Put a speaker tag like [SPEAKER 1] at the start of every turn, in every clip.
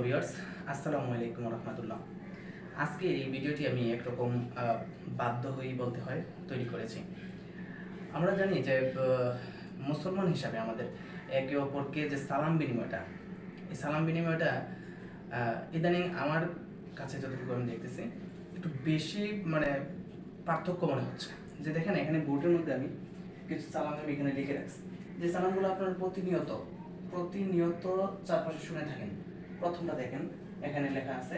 [SPEAKER 1] Viewers, আসসালামু আলাইকুম রহমতুল্লাহ। আজকে এই ভিডিওটি আমি একরকম বাধ্য হয়েই বলতে হয় তৈরি করেছি। আমরা জানি যে মুসলমান হিসাবে আমাদের একে অপরকে যে সালাম বিনিময়টা, এই সালাম বিনিময়টা ইদানিং আমার কাছে যতটুকু আমি দেখতেছি একটু বেশি পার্থক্য মনে হচ্ছে। যে দেখেন, এখানে বোর্ডের মধ্যে আমি কিছু সালাম আমি এখানে লিখে রাখছি, যে সালামগুলো আপনার প্রতিনিয়ত চারপাশে শুনে থাকেন। প্রথমটা দেখেন, এখানে লেখা আছে,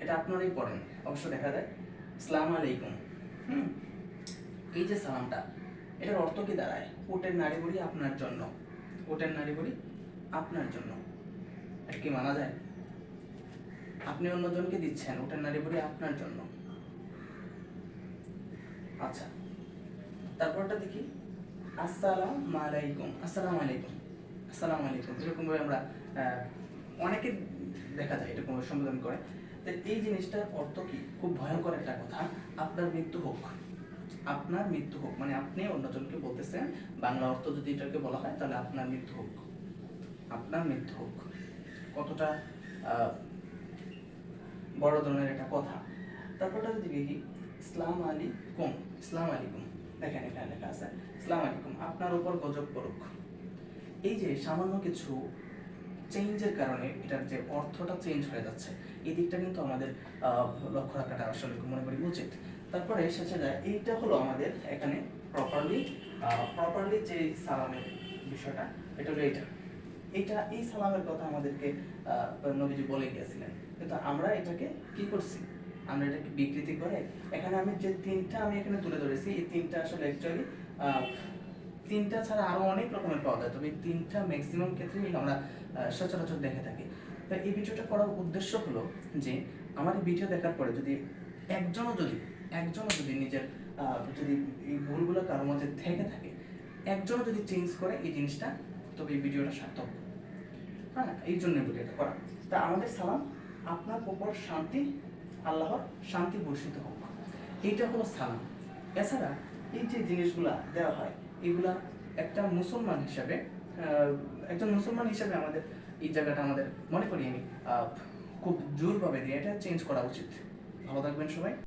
[SPEAKER 1] এটা আপনারাই পড়েন, অবশ্য দেখা যায় আসসালামু আলাইকুম। এই যে সালামটা, এটার অর্থ কি দাঁড়ায়? উটের নাড়ি বুড়ি আপনার জন্য, উটের নাড়ি বুড়ি আপনার জন্য। এটা কি মানা যায়? আপনি অন্যজনকে দিচ্ছেন উটের নাড়ি বুড়ি আপনার জন্য। আচ্ছা, তারপরটা দেখি, আসসালামু আলাইকুম, আসসালামু আলাইকুম, আসসালামু আলাইকুম। এরকম ভাবে আমরা অনেকে দেখা যায় এরকম সম্বোধন করে। তো এই জিনিসটার অর্থ কি? খুব ভয়ঙ্কর একটা কথা, আপনার মৃত্যু হোক, আপনার মৃত্যু হোক। মানে আপনি অন্যজনকে বলতেছেন, বাংলা অর্থ যদি এটাকে বলা হয় তাহলে আপনার মৃত্যু হোক, আপনার মৃত্যু হোক। কতটা বড় ধরনের একটা কথা। তারপরটা যদি দেখি, ইসলাম আলাইকুম, ইসলাম আলাইকুম, দেখেন এখানে লেখা আছে ইসলাম আলাইকুম, আপনার উপর গজব পড়ুক। এই যে সামান্য কিছু চেঞ্জের কারণে এটার যে অর্থটা চেঞ্জ হয়ে যাচ্ছে, এই দিকটা কিন্তু আমাদের লক্ষ্য রাখাটা আসলে মনে করি উচিত। তারপরে শেষে যায়, এইটা হলো আমাদের এখানে প্রপারলি যে সালামের বিষয়টা, এটা হলো এই সালামের কথা আমাদেরকে নবীজি বলে গিয়েছিলেন, কিন্তু আমরা এটাকে কি করছি? আমরা এটাকে বিকৃতি করে এখানে আমি যে তিনটা আমি এখানে তুলে ধরেছি, এই তিনটা আসলে অ্যাকচুয়ালি তিনটা ছাড়া আরো অনেক রকমের পাওয়া যায়, তবে তিনটা ম্যাক্সিমাম ক্ষেত্রেই আমরা সচরাচর দেখে থাকি। তাই এই ভিডিওটা করার উদ্দেশ্য হলো যে, আমার এই ভিডিও দেখার পরে যদি একজনও যদি নিজের যদি এই ভুলগুলো কারোর মধ্যে থেকে থাকে, একজনও যদি চেঞ্জ করে এই জিনিসটা, তবে এই ভিডিওটা সার্থক। হ্যাঁ, এই জন্য ভিডিওটা করা। তা আমাদের সালাম, আপনার উপর শান্তি, আল্লাহর শান্তি বর্ষিত হোক, এইটা হলো সালাম। এছাড়া এই যে জিনিসগুলা দেওয়া হয়, এগুলা একটা মুসলমান হিসাবে একজন মুসলমান হিসাবে আমাদের এই জায়গাটা আমাদের মনে করি আমি খুব জোরভাবে দিয়ে এটা চেঞ্জ করা উচিত। ভালো থাকবেন সবাই।